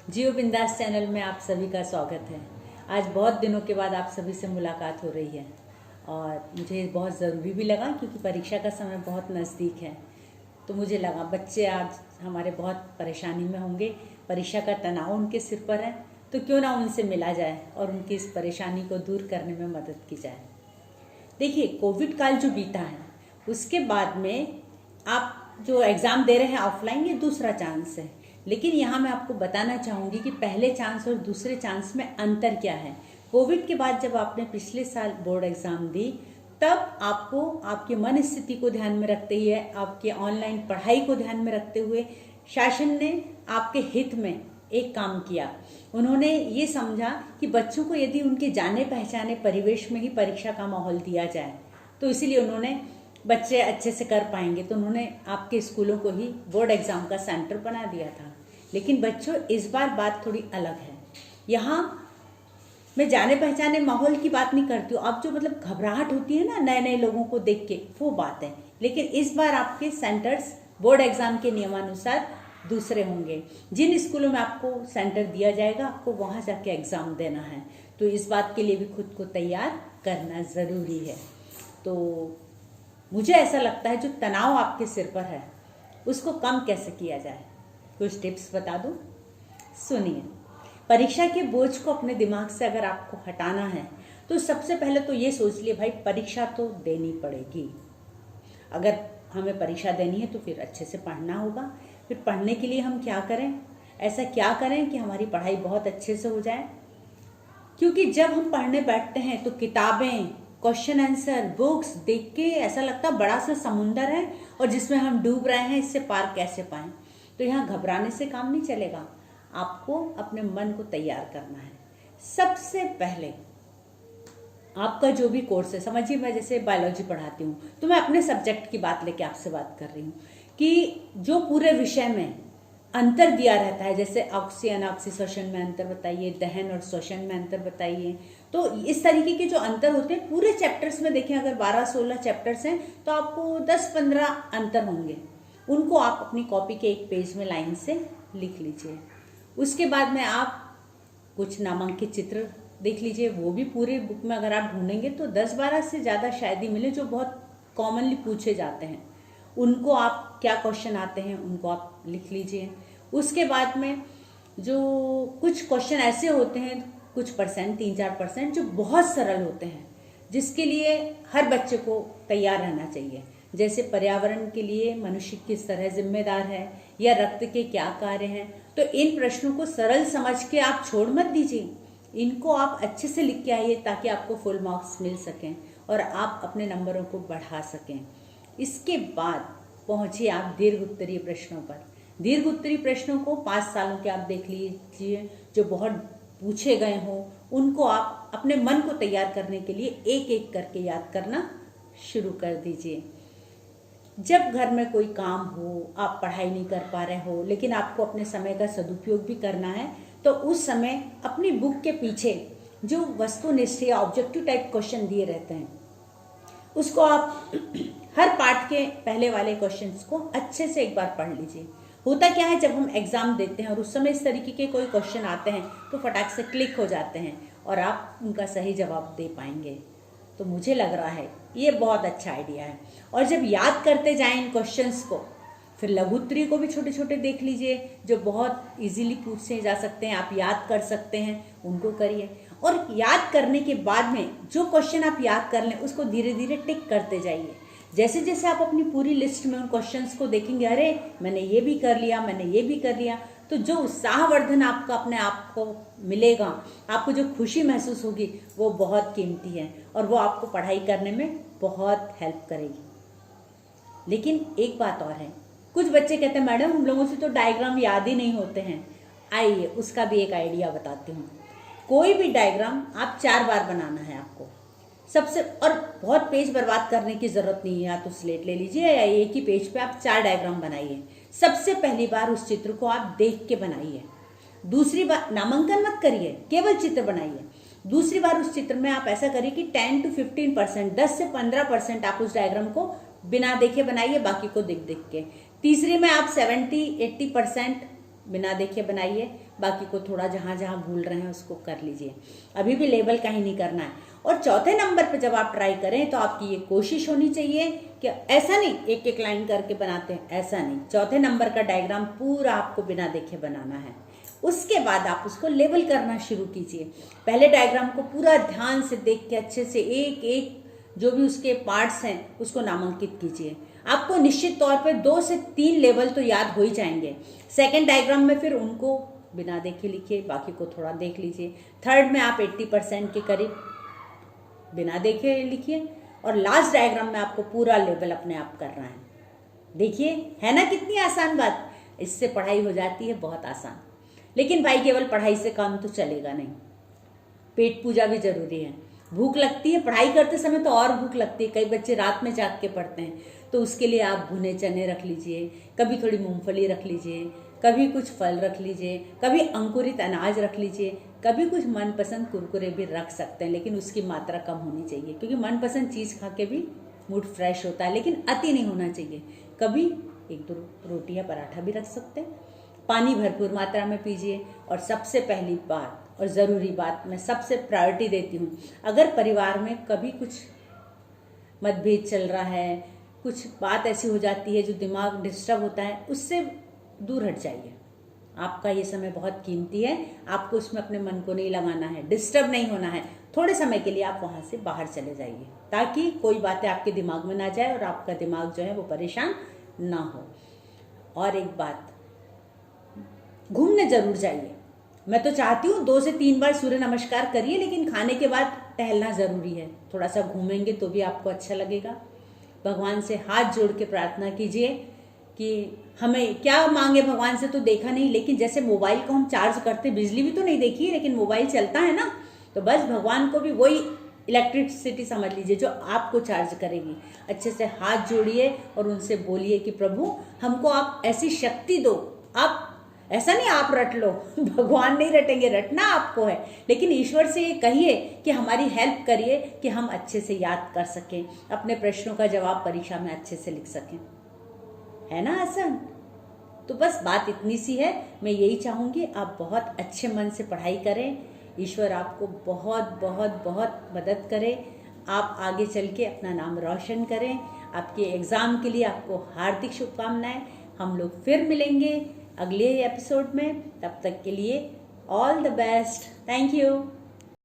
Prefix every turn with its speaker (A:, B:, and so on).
A: जियो बिंदास चैनल में आप सभी का स्वागत है। आज बहुत दिनों के बाद आप सभी से मुलाकात हो रही है और मुझे बहुत ज़रूरी भी लगा क्योंकि परीक्षा का समय बहुत नज़दीक है। तो मुझे लगा बच्चे आज हमारे बहुत परेशानी में होंगे, परीक्षा का तनाव उनके सिर पर है, तो क्यों ना उनसे मिला जाए और उनकी इस परेशानी को दूर करने में मदद की जाए। देखिए, कोविड काल जो बीता है उसके बाद में आप जो एग्ज़ाम दे रहे हैं ऑफलाइन, ये दूसरा चांस है। लेकिन यहाँ मैं आपको बताना चाहूँगी कि पहले चांस और दूसरे चांस में अंतर क्या है। कोविड के बाद जब आपने पिछले साल बोर्ड एग्ज़ाम दी, तब आपको आपकी मन स्थिति को ध्यान में रखते हुए, आपके ऑनलाइन पढ़ाई को ध्यान में रखते हुए शासन ने आपके हित में एक काम किया। उन्होंने ये समझा कि बच्चों को यदि उनके जाने पहचाने परिवेश में ही परीक्षा का माहौल दिया जाए तो इसीलिए उन्होंने बच्चे अच्छे से कर पाएंगे, तो उन्होंने आपके स्कूलों को ही बोर्ड एग्ज़ाम का सेंटर बना दिया था। लेकिन बच्चों, इस बार बात थोड़ी अलग है। यहाँ मैं जाने पहचाने माहौल की बात नहीं करती हूँ, अब जो मतलब घबराहट होती है ना नए नए लोगों को देख के, वो बात है। लेकिन इस बार आपके सेंटर्स बोर्ड एग्ज़ाम के नियमानुसार दूसरे होंगे। जिन स्कूलों में आपको सेंटर दिया जाएगा, आपको वहाँ जाके एग्ज़ाम देना है, तो इस बात के लिए भी खुद को तैयार करना ज़रूरी है। तो मुझे ऐसा लगता है जो तनाव आपके सिर पर है उसको कम कैसे किया जाए, कुछ टिप्स बता दूं। सुनिए, परीक्षा के बोझ को अपने दिमाग से अगर आपको हटाना है तो सबसे पहले तो ये सोच लिए भाई परीक्षा तो देनी पड़ेगी। अगर हमें परीक्षा देनी है तो फिर अच्छे से पढ़ना होगा। फिर पढ़ने के लिए हम क्या करें, ऐसा क्या करें कि हमारी पढ़ाई बहुत अच्छे से हो जाए। क्योंकि जब हम पढ़ने बैठते हैं तो किताबें, क्वेश्चन आंसर, बुक्स देख के ऐसा लगता है बड़ा सा समुंदर है और जिसमें हम डूब रहे हैं, इससे पार कैसे पाएं। तो यहाँ घबराने से काम नहीं चलेगा, आपको अपने मन को तैयार करना है। सबसे पहले आपका जो भी कोर्स है, समझिए मैं जैसे बायोलॉजी पढ़ाती हूँ तो मैं अपने सब्जेक्ट की बात लेके आपसे बात कर रही हूँ कि जो पूरे विषय में अंतर दिया रहता है, जैसे ऑक्सी अनऑक्सी श्वसन में अंतर बताइए, दहन और श्वसन में अंतर बताइए। तो इस तरीके के जो अंतर होते हैं पूरे चैप्टर्स में, देखें अगर 12-16 चैप्टर्स हैं तो आपको 10-15 अंतर होंगे। उनको आप अपनी कॉपी के एक पेज में लाइन से लिख लीजिए। उसके बाद में आप कुछ नामांकित चित्र देख लीजिए, वो भी पूरे बुक में अगर आप ढूंढेंगे तो 10-12 से ज़्यादा शायद ही मिले जो बहुत कॉमनली पूछे जाते हैं। उनको आप क्या क्वेश्चन आते हैं उनको आप लिख लीजिए। उसके बाद में जो कुछ क्वेश्चन ऐसे होते हैं, कुछ परसेंट, 3-4%, जो बहुत सरल होते हैं, जिसके लिए हर बच्चे को तैयार रहना चाहिए। जैसे पर्यावरण के लिए मनुष्य किस तरह जिम्मेदार है, या रक्त के क्या कार्य हैं। तो इन प्रश्नों को सरल समझ के आप छोड़ मत दीजिए, इनको आप अच्छे से लिख के आइए ताकि आपको फुल मार्क्स मिल सकें और आप अपने नंबरों को बढ़ा सकें। इसके बाद पहुंचिए आप दीर्घ उत्तरीय प्रश्नों पर। दीर्घ उत्तरीय प्रश्नों को 5 सालों के आप देख लीजिए, जो बहुत पूछे गए हों, उनको आप अपने मन को तैयार करने के लिए एक एक करके याद करना शुरू कर दीजिए। जब घर में कोई काम हो, आप पढ़ाई नहीं कर पा रहे हो लेकिन आपको अपने समय का सदुपयोग भी करना है, तो उस समय अपनी बुक के पीछे जो वस्तुनिष्ठ या ऑब्जेक्टिव टाइप क्वेश्चन दिए रहते हैं उसको आप हर पार्ट के पहले वाले क्वेश्चंस को अच्छे से एक बार पढ़ लीजिए। होता क्या है, जब हम एग्ज़ाम देते हैं और उस समय इस तरीके के कोई क्वेश्चन आते हैं तो फटाक से क्लिक हो जाते हैं और आप उनका सही जवाब दे पाएंगे। तो मुझे लग रहा है ये बहुत अच्छा आइडिया है। और जब याद करते जाएं इन क्वेश्चंस को, फिर लघु उत्तरीय को भी छोटे छोटे देख लीजिए जो बहुत इजीली पूछे जा सकते हैं, आप याद कर सकते हैं, उनको करिए। और याद करने के बाद में जो क्वेश्चन आप याद कर लें उसको धीरे धीरे टिक करते जाइए। जैसे जैसे आप अपनी पूरी लिस्ट में उन क्वेश्चंस को देखेंगे, अरे मैंने ये भी कर लिया, मैंने ये भी कर लिया, तो जो उत्साहवर्धन आपका अपने आप को मिलेगा, आपको जो खुशी महसूस होगी, वो बहुत कीमती है और वो आपको पढ़ाई करने में बहुत हेल्प करेगी। लेकिन एक बात और है, कुछ बच्चे कहते हैं मैडम हम लोगों से तो डायग्राम याद ही नहीं होते हैं। आइए उसका भी एक आइडिया बताती हूँ। कोई भी डायग्राम आप 4 बार बनाना है आपको सबसे, और बहुत पेज बर्बाद करने की ज़रूरत नहीं है। या तो स्लेट ले लीजिए या एक ही पेज पे आप 4 डायग्राम बनाइए। सबसे पहली बार उस चित्र को आप देख के बनाइए। दूसरी बार नामांकन मत करिए, केवल चित्र बनाइए। दूसरी बार उस चित्र में आप ऐसा करिए कि 10 to 15%, 10 से 15% आप उस डायग्राम को बिना देखे बनाइए, बाकी को देख देख के। तीसरी में आप 70-80% बिना देखे बनाइए। बाकी को थोड़ा जहाँ जहाँ भूल रहे हैं उसको कर लीजिए। अभी भी लेबल कहीं नहीं करना है। और चौथे नंबर पे जब आप ट्राई करें तो आपकी ये कोशिश होनी चाहिए कि ऐसा नहीं एक एक लाइन करके बनाते हैं, ऐसा नहीं, चौथे नंबर का डायग्राम पूरा आपको बिना देखे बनाना है। उसके बाद आप उसको लेबल करना शुरू कीजिए। पहले डायग्राम को पूरा ध्यान से देख के अच्छे से एक एक जो भी उसके पार्ट्स हैं उसको नामांकित कीजिए। आपको निश्चित तौर पे 2 से 3 लेवल तो याद हो ही जाएंगे। सेकेंड डायग्राम में फिर उनको बिना देखे लिखिए, बाकी को थोड़ा देख लीजिए। थर्ड में आप 80% के करीब बिना देखे लिखिए और लास्ट डायग्राम में आपको पूरा लेवल अपने आप करना है। देखिए है ना कितनी आसान बात। इससे पढ़ाई हो जाती है बहुत आसान। लेकिन भाई केवल पढ़ाई से काम तो चलेगा नहीं, पेट पूजा भी जरूरी है। भूख लगती है पढ़ाई करते समय तो और भूख लगती है। कई बच्चे रात में जाग के पढ़ते हैं, तो उसके लिए आप भुने चने रख लीजिए, कभी थोड़ी मूंगफली रख लीजिए, कभी कुछ फल रख लीजिए, कभी अंकुरित अनाज रख लीजिए, कभी कुछ मनपसंद कुरकुरे भी रख सकते हैं, लेकिन उसकी मात्रा कम होनी चाहिए, क्योंकि मनपसंद चीज़ खा के भी मूड फ्रेश होता है, लेकिन अति नहीं होना चाहिए। कभी 1-2 रोटी या पराठा भी रख सकते हैं। पानी भरपूर मात्रा में पीजिए। और सबसे पहली बात और ज़रूरी बात, मैं सबसे प्रायोरिटी देती हूँ, अगर परिवार में कभी कुछ मतभेद चल रहा है, कुछ बात ऐसी हो जाती है जो दिमाग डिस्टर्ब होता है, उससे दूर हट जाइए। आपका ये समय बहुत कीमती है, आपको उसमें अपने मन को नहीं लगाना है, डिस्टर्ब नहीं होना है। थोड़े समय के लिए आप वहाँ से बाहर चले जाइए, ताकि कोई बातें आपके दिमाग में ना जाए और आपका दिमाग जो है वो परेशान ना हो। और एक बात, घूमने जरूर जाइए। मैं तो चाहती हूँ 2 से 3 बार सूर्य नमस्कार करिए, लेकिन खाने के बाद टहलना ज़रूरी है। थोड़ा सा घूमेंगे तो भी आपको अच्छा लगेगा। भगवान से हाथ जोड़ के प्रार्थना कीजिए कि हमें क्या मांगे भगवान से तो देखा नहीं, लेकिन जैसे मोबाइल को हम चार्ज करते, बिजली भी तो नहीं देखी है लेकिन मोबाइल चलता है ना, तो बस भगवान को भी वही इलेक्ट्रिसिटी समझ लीजिए जो आपको चार्ज करेगी। अच्छे से हाथ जोड़िए और उनसे बोलिए कि प्रभु हमको आप ऐसी शक्ति दो। आप ऐसा नहीं आप रट लो, भगवान नहीं रटेंगे, रटना आपको है, लेकिन ईश्वर से ये कहिए कि हमारी हेल्प करिए कि हम अच्छे से याद कर सकें, अपने प्रश्नों का जवाब परीक्षा में अच्छे से लिख सकें। है ना आसान? तो बस बात इतनी सी है। मैं यही चाहूँगी आप बहुत अच्छे मन से पढ़ाई करें। ईश्वर आपको बहुत बहुत बहुत मदद करे, आप आगे चल के अपना नाम रोशन करें। आपके एग्ज़ाम के लिए आपको हार्दिक शुभकामनाएं। हम लोग फिर मिलेंगे अगले एपिसोड में। तब तक के लिए all the best. Thank you.